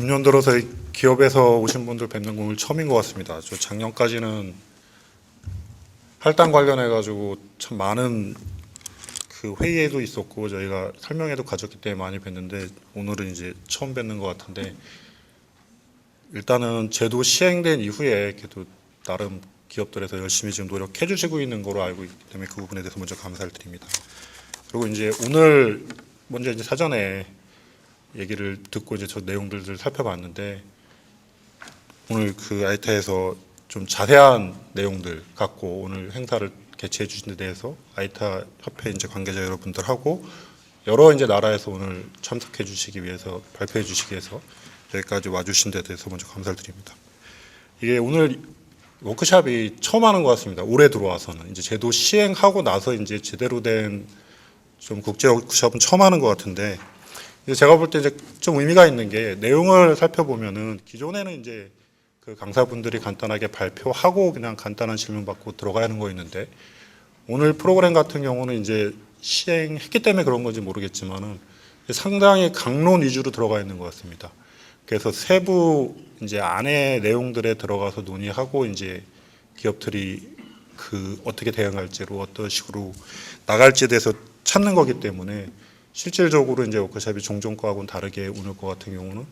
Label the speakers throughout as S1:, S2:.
S1: 금년 들어서 기업에서 오신 분들 뵙는 건 오늘 처음인 것 같습니다. 저 작년까지는 할당 관련해 가지고 참 많은 그 회의에도 있었고 저희가 설명회도 가졌기 때문에 많이 뵀는데 오늘은 이제 처음 뵙는 것 같은데, 일단은 제도 시행된 이후에 그래도 나름 기업들에서 열심히 지금 노력해 주시고 있는 거로 알고 있기 때문에 그 부분에 대해서 먼저 감사를 드립니다. 그리고 이제 오늘 먼저 이제 사전에 얘기를 듣고 이제 저 내용들을 살펴봤는데, 오늘 그 아이타에서 좀 자세한 내용들 갖고 오늘 행사를 개최해 주신 데 대해서 아이타 협회 이제 관계자 여러분들하고 여러 이제 나라에서 오늘 참석해 주시기 위해서 발표해 주시기 위해서 여기까지 와주신 데 대해서 먼저 감사를 드립니다. 이게 오늘 워크숍이 처음 하는 것 같습니다. 올해 들어와서는 이제 제도 시행하고 나서 이제 제대로 된 좀 국제 워크숍은 처음 하는 것 같은데, 제가 볼 때 이제 좀 의미가 있는 게, 내용을 살펴보면은 기존에는 이제 그 강사분들이 간단하게 발표하고 그냥 간단한 질문 받고 들어가는 거였는데, 오늘 프로그램 같은 경우는 이제 시행했기 때문에 그런 건지 모르겠지만은 상당히 강론 위주로 들어가 있는 것 같습니다. 그래서 세부 이제 안에 내용들에 들어가서 논의하고 이제 기업들이 그 어떻게 대응할지로 어떤 식으로 나갈지에 대해서 찾는 거기 때문에, 실질적으로 이제 워크숍이 종종 거하고는 다르게 오늘 거 같은 경우는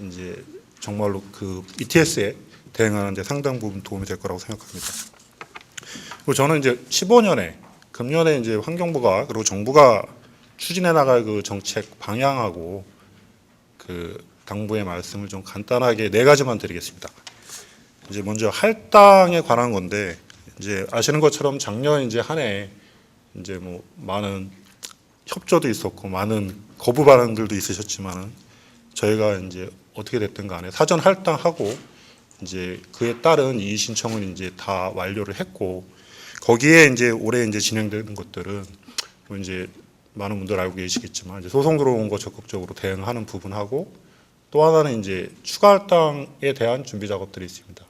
S1: 이제 정말로 그 ETS에 대응하는 데 상당 부분 도움이 될 거라고 생각합니다. 그리고 저는 이제 15년에 금년에 이제 환경부가 그리고 정부가 추진해 나갈 그 정책 방향하고 그 당부의 말씀을 좀 간단하게 네 가지만 드리겠습니다. 이제 먼저 할당에 관한 건데, 이제 아시는 것처럼 작년 이제 한 해 이제 뭐 많은 협조도 있었고 많은 거부 반응들도 있으셨지만은, 저희가 이제 어떻게 됐든 간에 사전 할당하고 이제 그에 따른 이의 신청은 이제 다 완료를 했고, 거기에 이제 올해 이제 진행되는 것들은 뭐 이제 많은 분들 알고 계시겠지만 이제 소송 들어온 거 적극적으로 대응하는 부분하고, 또 하나는 이제 추가 할당에 대한 준비 작업들이 있습니다.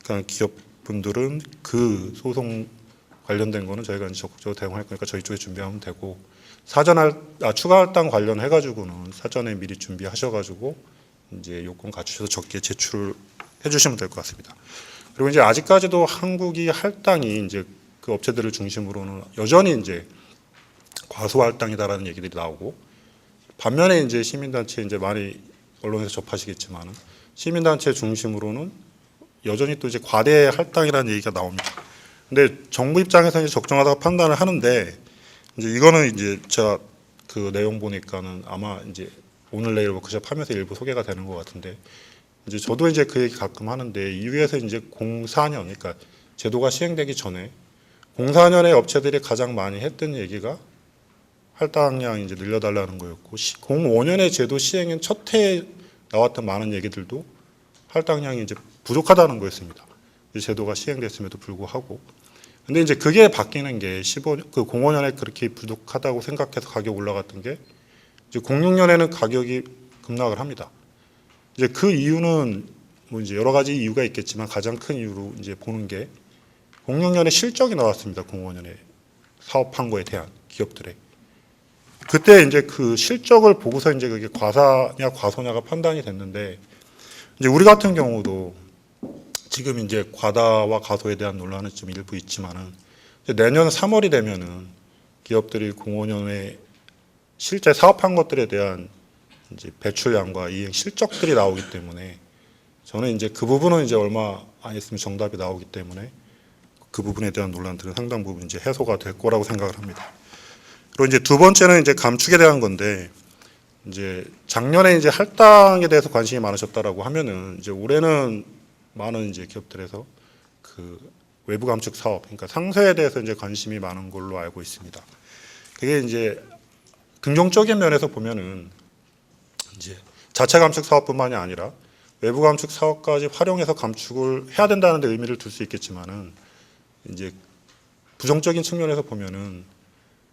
S1: 그러니까 기업분들은 그 소송 관련된 거는 저희가 이제 적극적으로 대응할 거니까 저희 쪽에 준비하면 되고, 추가 할당 관련해 가지고는 사전에 미리 준비하셔가지고 이제 요건 갖추셔서 적게 제출을 해주시면 될 것 같습니다. 그리고 이제 아직까지도 한국이 할당이 이제 그 업체들을 중심으로는 여전히 이제 과소 할당이다라는 얘기들이 나오고, 반면에 이제 시민단체 이제 많이 언론에서 접하시겠지만은 시민단체 중심으로는 여전히 또 이제 과대 할당이라는 얘기가 나옵니다. 근데 정부 입장에서 이제 적정하다고 판단을 하는데, 이제 이거는 이제 제가 그 내용 보니까는 아마 이제 오늘 내일 워크숍 하면서 일부 소개가 되는 것 같은데, 이제 저도 이제 그 얘기 가끔 하는데, 이후에서 이제 04년, 그러니까 제도가 시행되기 전에 04년에 업체들이 가장 많이 했던 얘기가 할당량 이제 늘려달라는 거였고, 05년에 제도 시행인 첫 해에 나왔던 많은 얘기들도 할당량이 이제 부족하다는 거였습니다. 제도가 시행됐음에도 불구하고. 근데 이제 그게 바뀌는 게 05년에 그렇게 부족하다고 생각해서 가격 올라갔던 게, 이제 06년에는 가격이 급락을 합니다. 이제 그 이유는 뭐 이제 여러 가지 이유가 있겠지만 가장 큰 이유로 이제 보는 게, 06년에 실적이 나왔습니다. 05년에 사업한 거에 대한 기업들의. 그때 이제 그 실적을 보고서 이제 그게 과사냐 과소냐가 판단이 됐는데, 이제 우리 같은 경우도 지금 이제 과다와 과소에 대한 논란은 좀 일부 있지만은, 내년 3월이 되면은 기업들이 05년에 실제 사업한 것들에 대한 이제 배출량과 이행 실적들이 나오기 때문에, 저는 이제 그 부분은 이제 얼마 안 있으면 정답이 나오기 때문에 그 부분에 대한 논란들은 상당 부분 이제 해소가 될 거라고 생각을 합니다. 그리고 이제 두 번째는 이제 감축에 대한 건데, 이제 작년에 이제 할당에 대해서 관심이 많으셨다라고 하면은, 이제 올해는 많은 이제 기업들에서 그 외부 감축 사업, 그러니까 상세에 대해서 이제 관심이 많은 걸로 알고 있습니다. 그게 이제 긍정적인 면에서 보면은 이제 자체 감축 사업뿐만이 아니라 외부 감축 사업까지 활용해서 감축을 해야 된다는 데 의미를 둘 수 있겠지만은, 이제 부정적인 측면에서 보면은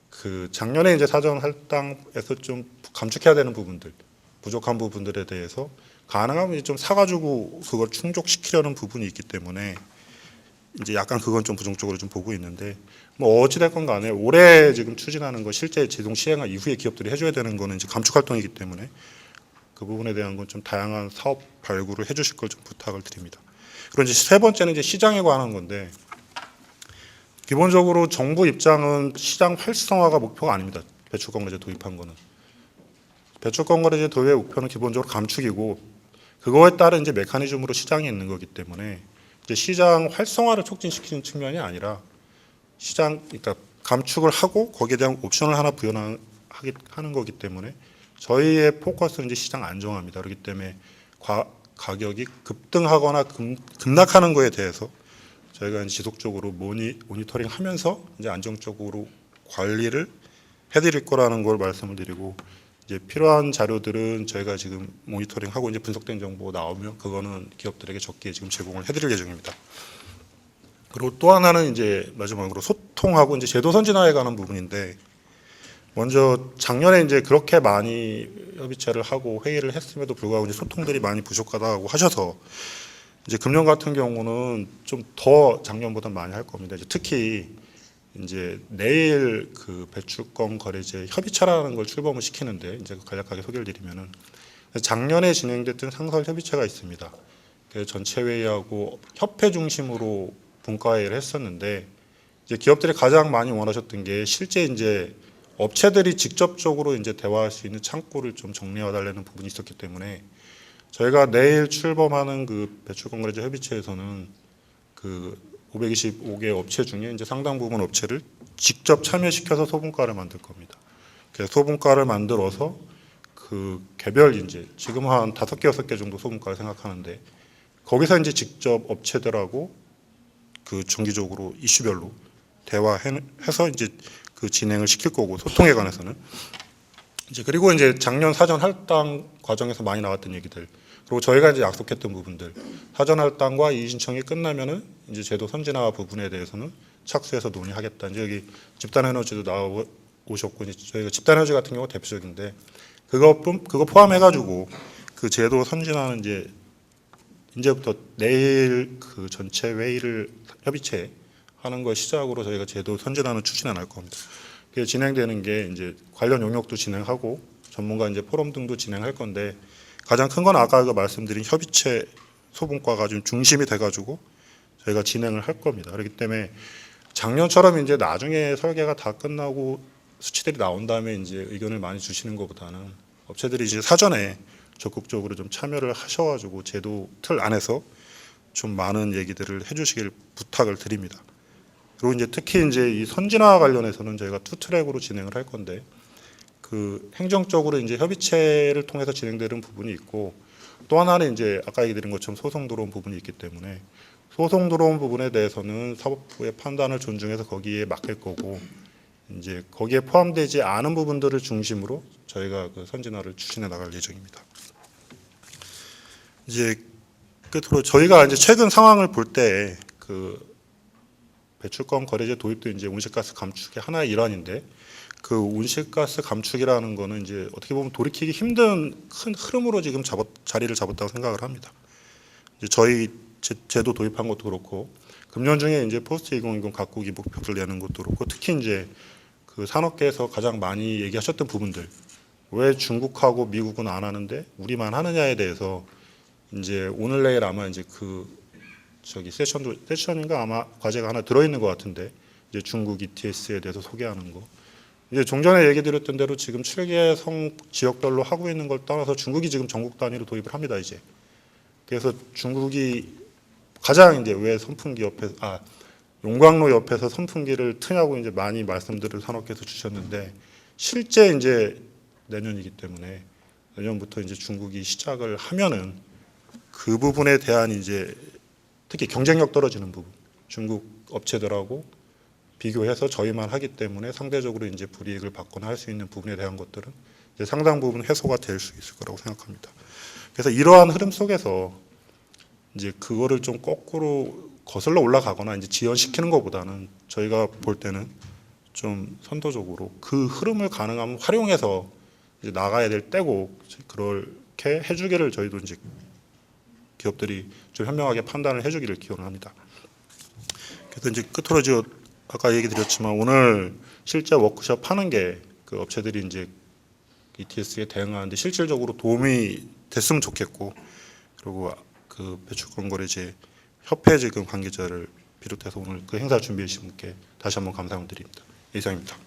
S1: 그 작년에 이제 사전 할당에서 좀 감축해야 되는 부분들, 부족한 부분들에 대해서 가능하면 좀 사가지고 그걸 충족시키려는 부분이 있기 때문에 이제 약간 그건 좀 부정적으로 좀 보고 있는데, 뭐 어찌됐건 간에 올해 지금 추진하는 거 실제 제동 시행한 이후에 기업들이 해줘야 되는 거는 이제 감축 활동이기 때문에 그 부분에 대한 건 좀 다양한 사업 발굴을 해주실 걸 좀 부탁을 드립니다. 그리고 이제 세 번째는 이제 시장에 관한 건데, 기본적으로 정부 입장은 시장 활성화가 목표가 아닙니다. 배출권 거래제 도입한 거는. 배출권 거래제 도입의 목표는 기본적으로 감축이고, 그거에 따른 이제 메커니즘으로 시장이 있는 거기 때문에 이제 시장 활성화를 촉진시키는 측면이 아니라 시장, 그러니까 감축을 하고 거기에 대한 옵션을 하나 부여하는 거기 때문에 저희의 포커스는 이제 시장 안정화입니다. 그렇기 때문에 가격이 급등하거나 급락하는 거에 대해서 저희가 이제 지속적으로 모니터링하면서 이제 안정적으로 관리를 해드릴 거라는 걸 말씀을 드리고, 이제 필요한 자료들은 저희가 지금 모니터링하고 이제 분석된 정보 나오면 그거는 기업들에게 적게 지금 제공을 해드릴 예정입니다. 그리고 또 하나는 이제 마지막으로 소통하고 이제 제도 선진화에 관한 부분인데, 먼저 작년에 이제 그렇게 많이 협의체를 하고 회의를 했음에도 불구하고 이제 소통들이 많이 부족하다고 하셔서 이제 금년 같은 경우는 좀 더 작년보다 많이 할 겁니다. 이제 특히 이제 내일 그 배출권 거래제 협의체라는 걸 출범을 시키는데, 이제 간략하게 소개를 드리면은 작년에 진행됐던 상설 협의체가 있습니다. 그래서 전체 회의하고 협회 중심으로 분과회의를 했었는데, 이제 기업들이 가장 많이 원하셨던 게 실제 이제 업체들이 직접적으로 이제 대화할 수 있는 창구를 좀 정리해 달라는 부분이 있었기 때문에 저희가 내일 출범하는 그 배출권 거래제 협의체에서는 그 525개 업체 중에 이제 상당 부분 업체를 직접 참여시켜서 소분과를 만들 겁니다. 그래서 소분과를 만들어서 그 개별 이제 지금 한 5개, 6개 정도 소분과를 생각하는데, 거기서 이제 직접 업체들하고 그 정기적으로 이슈별로 대화해서 이제 그 진행을 시킬 거고, 소통에 관해서는 이제 그리고 이제 작년 사전 할당 과정에서 많이 나왔던 얘기들, 그리고 저희가 이제 약속했던 부분들, 사전 할당과 이의 신청이 끝나면은 이제 제도 선진화 부분에 대해서는 착수해서 논의하겠다. 이제 여기 집단 에너지도 나오셨고, 이제 저희가 집단 에너지 같은 경우 대표적인데 그거 포함해가지고 그 제도 선진화는 이제부터 내일 그 전체 회의를 협의체 하는 걸 시작으로 저희가 제도 선진화는 추진해 나갈 겁니다. 그게 진행되는 게 이제 관련 용역도 진행하고 전문가 이제 포럼 등도 진행할 건데, 가장 큰 건 아까 그 말씀드린 협의체 소분과가 좀 중심이 돼가지고 저희가 진행을 할 겁니다. 그렇기 때문에 작년처럼 이제 나중에 설계가 다 끝나고 수치들이 나온 다음에 이제 의견을 많이 주시는 것보다는 업체들이 이제 사전에 적극적으로 좀 참여를 하셔가지고 제도 틀 안에서 좀 많은 얘기들을 해주시길 부탁을 드립니다. 그리고 이제 특히 이제 이 선진화 관련해서는 저희가 투 트랙으로 진행을 할 건데, 그 행정적으로 이제 협의체를 통해서 진행되는 부분이 있고, 또 하나는 이제 아까 얘기 드린 것처럼 소송 들어온 부분이 있기 때문에 소송 들어온 부분에 대해서는 사법부의 판단을 존중해서 거기에 맡길 거고, 이제 거기에 포함되지 않은 부분들을 중심으로 저희가 그 선진화를 추진해 나갈 예정입니다. 이제 끝으로 저희가 이제 최근 상황을 볼 때 그 배출권 거래제 도입도 이제 온실가스 감축의 하나의 일환인데, 그 온실가스 감축이라는 거는 이제 어떻게 보면 돌이키기 힘든 큰 흐름으로 지금 자리를 잡았다고 생각을 합니다. 이제 저희 제도 도입한 것도 그렇고, 금년 중에 이제 포스트 2020 각국이 목표를 내는 것도 그렇고, 특히 이제 그 산업계에서 가장 많이 얘기하셨던 부분들, 왜 중국하고 미국은 안 하는데 우리만 하느냐에 대해서 이제 오늘 내일 아마 이제 그 저기 세션인가 아마 과제가 하나 들어있는 것 같은데, 이제 중국 ETS에 대해서 소개하는 거. 이제 종전에 얘기 드렸던 대로 지금 7개 성 지역별로 하고 있는 걸 떠나서 중국이 지금 전국 단위로 도입을 합니다, 이제. 그래서 중국이 가장 이제 왜 선풍기 옆에, 용광로 옆에서 선풍기를 트냐고 이제 많이 말씀들을 산업계에서 주셨는데, 실제 이제 내년이기 때문에 내년부터 이제 중국이 시작을 하면은 그 부분에 대한 이제 특히 경쟁력 떨어지는 부분, 중국 업체들하고 비교해서 저희만 하기 때문에 상대적으로 이제 불이익을 받거나 할 수 있는 부분에 대한 것들은 이제 상당 부분 해소가 될 수 있을 거라고 생각합니다. 그래서 이러한 흐름 속에서 이제 그거를 좀 거꾸로 거슬러 올라가거나 이제 지연시키는 것보다는 저희가 볼 때는 좀 선도적으로 그 흐름을 가능하면 활용해서 이제 나가야 될 때고, 그렇게 해주기를 저희도 이제 기업들이 좀 현명하게 판단을 해주기를 기원을 합니다. 그래서 이제 끝으로 이제 아까 얘기 드렸지만 오늘 실제 워크숍 하는 게 그 업체들이 이제 ETS에 대응하는데 실질적으로 도움이 됐으면 좋겠고, 그리고 그 배출권거래제 협회 지금 관계자를 비롯해서 오늘 그 행사 준비해 주신 분께 다시 한번 감사드립니다. 이상입니다.